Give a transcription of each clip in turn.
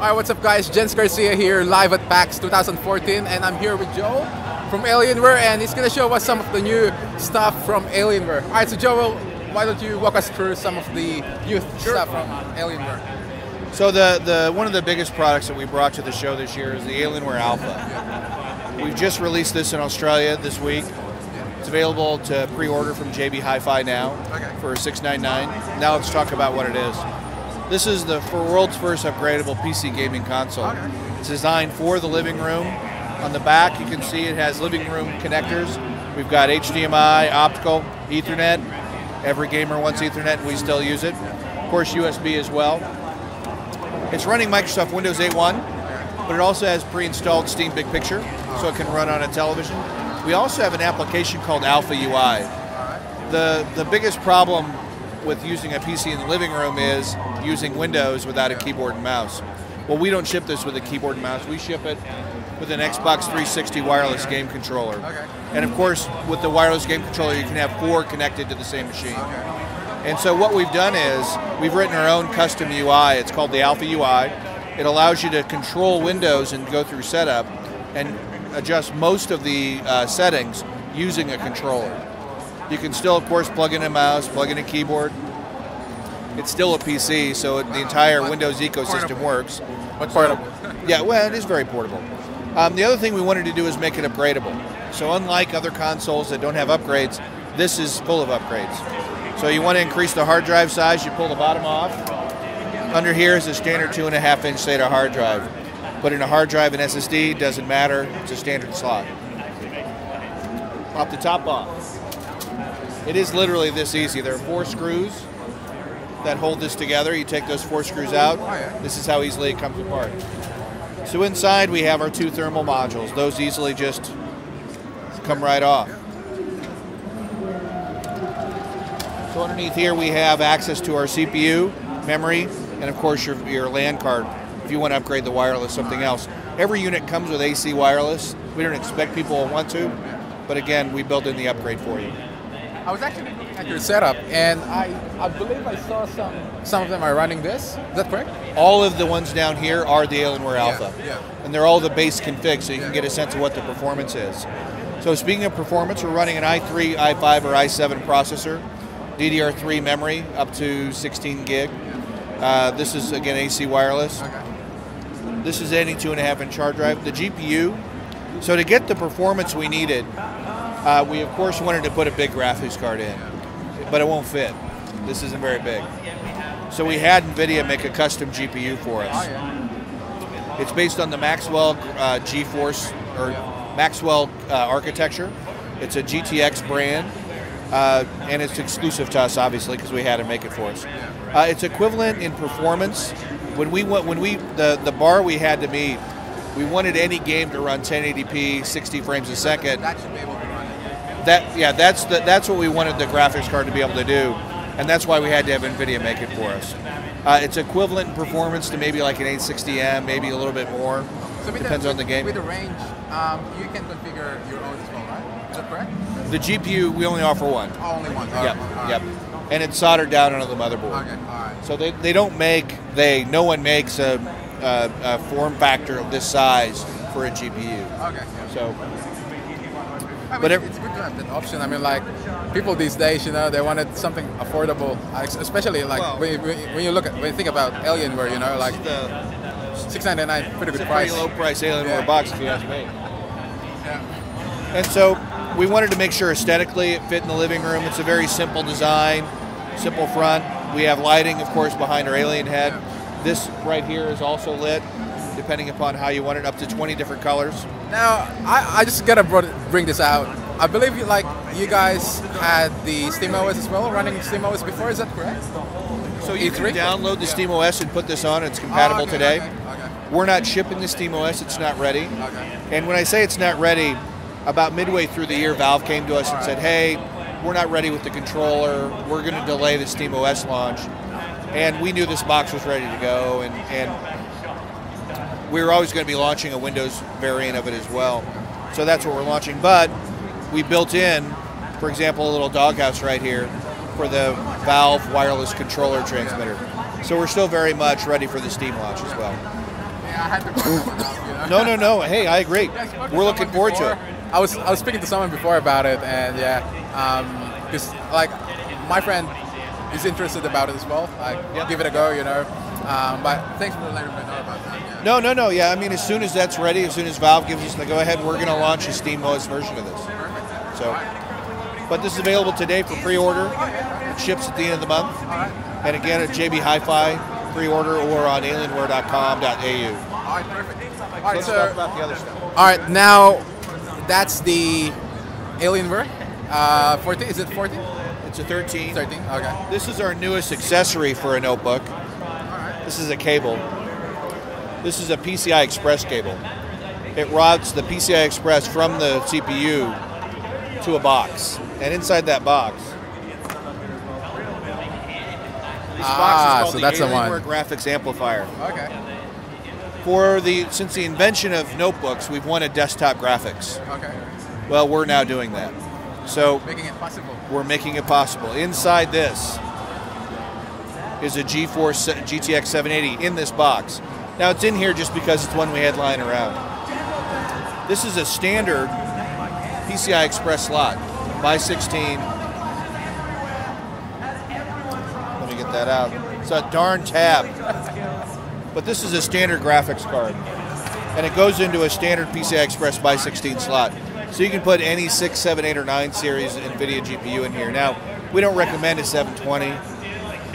Alright, what's up guys? Jens Garcia here, live at PAX 2014, and I'm here with Joe from Alienware, and he's going to show us some of the new stuff from Alienware. Alright, so Joe, why don't you walk us through some of the new stuff from Alienware? So one of the biggest products that we brought to the show this year is the Alienware Alpha. We've just released this in Australia this week. It's available to pre-order from JB Hi-Fi now for $6.99. Now let's talk about what it is. This is the world's first upgradable PC gaming console. It's designed for the living room. On the back you can see it has living room connectors. We've got HDMI, optical, Ethernet. Every gamer wants Ethernet and we still use it. Of course USB as well. It's running Microsoft Windows 8.1, but it also has pre-installed Steam Big Picture, so it can run on a television. We also have an application called Alpha UI. The biggest problem with using a PC in the living room is using Windows without a keyboard and mouse. Well, we don't ship this with a keyboard and mouse. We ship it with an Xbox 360 wireless game controller. And of course, with the wireless game controller, you can have 4 connected to the same machine. And so what we've done is we've written our own custom UI. It's called the Alpha UI. It allows you to control Windows and go through setup and adjust most of the settings using a controller. You can still, of course, plug in a mouse, plug in a keyboard. It's still a PC, so the entire Windows ecosystem works. But portable. Yeah, well, it is very portable. The other thing we wanted to do is make it upgradable. So unlike other consoles that don't have upgrades, this is full of upgrades. So you want to increase the hard drive size, you pull the bottom off. Under here is a standard 2.5-inch SATA hard drive. Put in a hard drive and SSD, doesn't matter, it's a standard slot. Pop the top off. It is literally this easy. There are 4 screws that hold this together. You take those 4 screws out. This is how easily it comes apart. So inside we have our 2 thermal modules. Those easily just come right off. So underneath here we have access to our CPU, memory, and of course your LAN card if you want to upgrade the wireless, something else. Every unit comes with AC wireless. We don't expect people to want to, but again, we build in the upgrade for you. I was actually looking at your setup, and I believe I saw some of them are running this. Is that correct? All of the ones down here are the Alienware Alpha. Yeah. And they're all the base config, so you can get a sense of what the performance is. So speaking of performance, we're running an i3, i5, or i7 processor, DDR3 memory up to 16 gig. This is, again, AC wireless. This is any 2.5-inch hard drive. The GPU, so to get the performance we needed, we of course wanted to put a big graphics card in, but it won't fit. This isn't very big. So we had NVIDIA make a custom GPU for us. It's based on the Maxwell GeForce or Maxwell architecture. It's a GTX brand, and it's exclusive to us, obviously, because we had to make it for us. It's equivalent in performance. The bar we had to meet, we wanted any game to run 1080p, 60 frames a second. That should be able to run it. That's what we wanted the graphics card to be able to do, and that's why we had to have NVIDIA make it for us. It's equivalent in performance to maybe like an 860M, maybe a little bit more. So depends on the game. With the range, you can configure your own as well, right? Is that correct? The GPU, we only offer one. Oh, only one. Yep. And it's soldered down onto the motherboard. Okay, all right. So they don't make, no one makes a form factor of this size for a GPU. Okay. So, I mean, it's good to have that option. I mean, like, people these days, you know, they wanted something affordable, especially like when you think about Alienware, you know, like $6.99, pretty good price. Pretty low price Alienware box, if you ask me. Yeah. And so we wanted to make sure aesthetically it fit in the living room. It's a very simple design, simple front. We have lighting, of course, behind our alien head. This right here is also lit, depending upon how you want it, up to 20 different colors. Now, I just gotta bring this out. I believe you guys had the SteamOS as well, running SteamOS before. Is that correct? So you can download the SteamOS and put this on. It's compatible today. We're not shipping the SteamOS. It's not ready. And when I say it's not ready, about midway through the year, Valve came to us and said, hey, we're not ready with the controller. We're going to delay the SteamOS launch. And we knew this box was ready to go, and we were always going to be launching a Windows variant of it as well. So that's what we're launching. But we built in, for example, a little doghouse right here for the Valve wireless controller transmitter. So we're still very much ready for the Steam launch as well. I had to bring that one up, you know? No. Hey, I agree. We're looking forward to it. I was speaking to someone before about it, and yeah, because like my friend is interested about it as well. Like, give it a go, you know. But thanks for letting me know about that. Yeah. No. Yeah, I mean, as soon as that's ready, as soon as Valve gives us the go-ahead, we're going to launch a Steam-OS version of this. Perfect. So, but this is available today for pre-order. It ships at the end of the month. And again, at JB Hi-Fi, pre-order or on alienware.com.au. All right, perfect. All right, Let's talk about the other stuff. All right, now that's the Alienware. 14? Is it 14? It's a 13. 13. Okay. This is our newest accessory for a notebook. This is a cable. This is a PCI Express cable. It routes the PCI Express from the CPU to a box. And inside that box, this box is called the Alienware Graphics Amplifier. Okay. Since the invention of notebooks, we've wanted desktop graphics. Okay. Well, we're now doing that. So making it possible. We're making it possible. Inside this is a GeForce GTX 780 in this box. Now it's in here just because it's one we had lying around. This is a standard PCI Express slot by 16. Let me get that out. It's a darn tab. But this is a standard graphics card. And it goes into a standard PCI Express by 16 slot. So you can put any 6, 7, 8, or 9 series NVIDIA GPU in here. Now, we don't recommend a 720.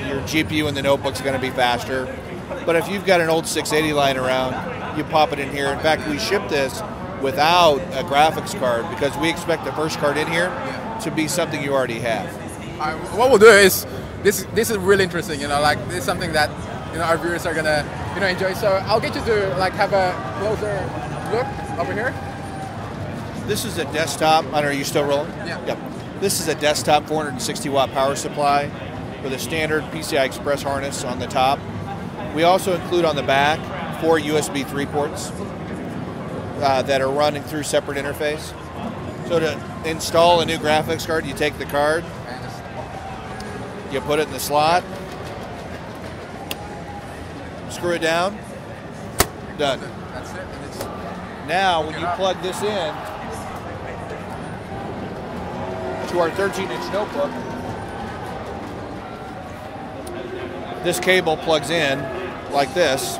Your GPU in the notebook's going to be faster. But if you've got an old 680 lying around, you pop it in here. In fact, we ship this without a graphics card because we expect the first card in here to be something you already have. What we'll do is, this is really interesting, you know, like this is something that, you know, our viewers are gonna, you know, enjoy. So I'll get you to like have a closer look over here. This is a desktop. I don't know, are you still rolling? Yeah. Yep. This is a desktop 460 watt power supply with a standard PCI Express harness on the top. We also include on the back 4 USB 3 ports that are running through separate interface. So to install a new graphics card, you take the card, you put it in the slot, screw it down, done. That's it. And it's now, when you plug this in to our 13-inch notebook, this cable plugs in like this.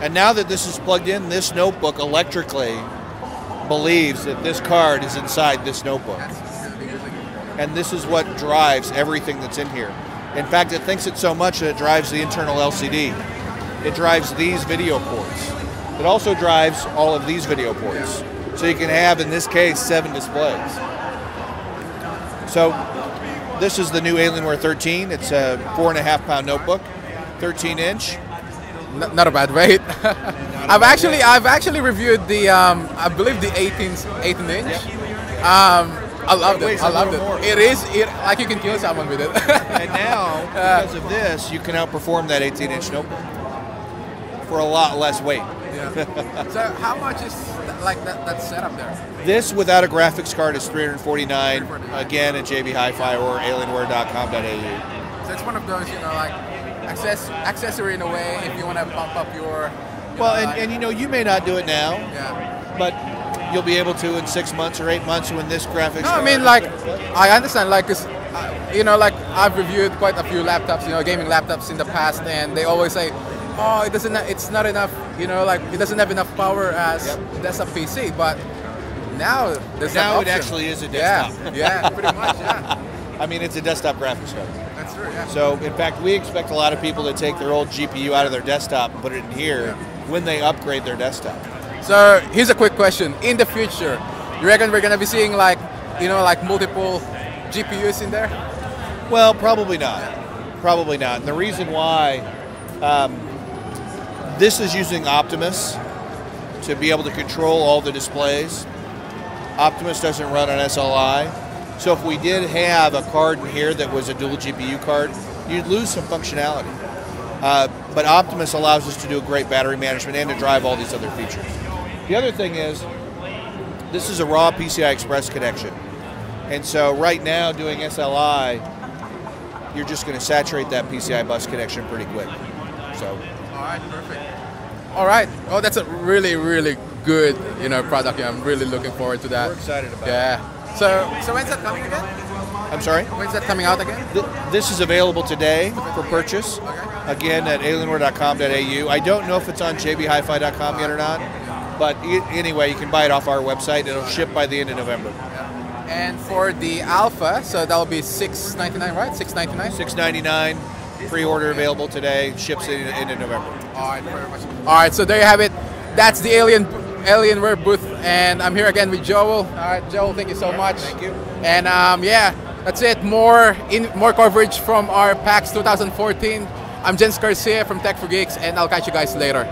And now that this is plugged in, this notebook electrically believes that this card is inside this notebook. And this is what drives everything that's in here. In fact, it thinks it so much that it drives the internal LCD. It drives these video ports. It also drives all of these video ports. So you can have, in this case, 7 displays. So this is the new Alienware 13. It's a 4.5-pound notebook, 13-inch. Not a bad weight. I've actually reviewed the I believe the 18 inch. I loved it. I loved it. It is like you can kill someone with it. And now, because of this, you can outperform that 18-inch notebook for a lot less weight. Yeah. So how much is like that setup there? This without a graphics card is $349. Again, at JB Hi-Fi or alienware.com.au. So it's one of those, you know, like accessory in a way if you want to pump up your. Well, and you know, you may not do it now. Yeah. But you'll be able to in 6 months or 8 months when this graphics. No, I mean, like, I understand, like, cause, you know, like I've reviewed quite a few laptops, you know, gaming laptops in the past, and they always say, oh, it's not enough, you know, like it doesn't have enough power as desktop PC, but now there's that option. It actually is a desktop. Yeah, pretty much, yeah. I mean, it's a desktop graphics card. That's true, yeah. So, in fact, we expect a lot of people to take their old GPU out of their desktop and put it in here when they upgrade their desktop. So, here's a quick question. In the future, you reckon we're going to be seeing, like, you know, like multiple GPUs in there? Well, probably not. Probably not. And the reason why, this is using Optimus to be able to control all the displays. Optimus doesn't run on SLI. So if we did have a card in here that was a dual GPU card, you'd lose some functionality. But Optimus allows us to do a great battery management and to drive all these other features. The other thing is, this is a raw PCI Express connection. And so right now doing SLI, you're just going to saturate that PCI bus connection pretty quick. So. All right, perfect. All right. Oh, that's a really, really good, product. Yeah, I'm really looking forward to that. We're excited about it. Yeah. So when's that coming again? I'm sorry? When's that coming out again? This is available today for purchase. Okay. Again, at alienware.com.au. I don't know if it's on jbhifi.com yet or not, but anyway, you can buy it off our website. It'll ship by the end of November. And for the Alpha, so that'll be $6.99, right? $6.99? $6.99. Pre-order available today. Ships in November. All right, very much. All right, so there you have it. That's the Alienware booth, and I'm here again with Joel. All right, Joel, thank you so much. Thank you. And yeah, that's it. More coverage from our PAX 2014. I'm Jens Garcia from Tech for Geeks, and I'll catch you guys later.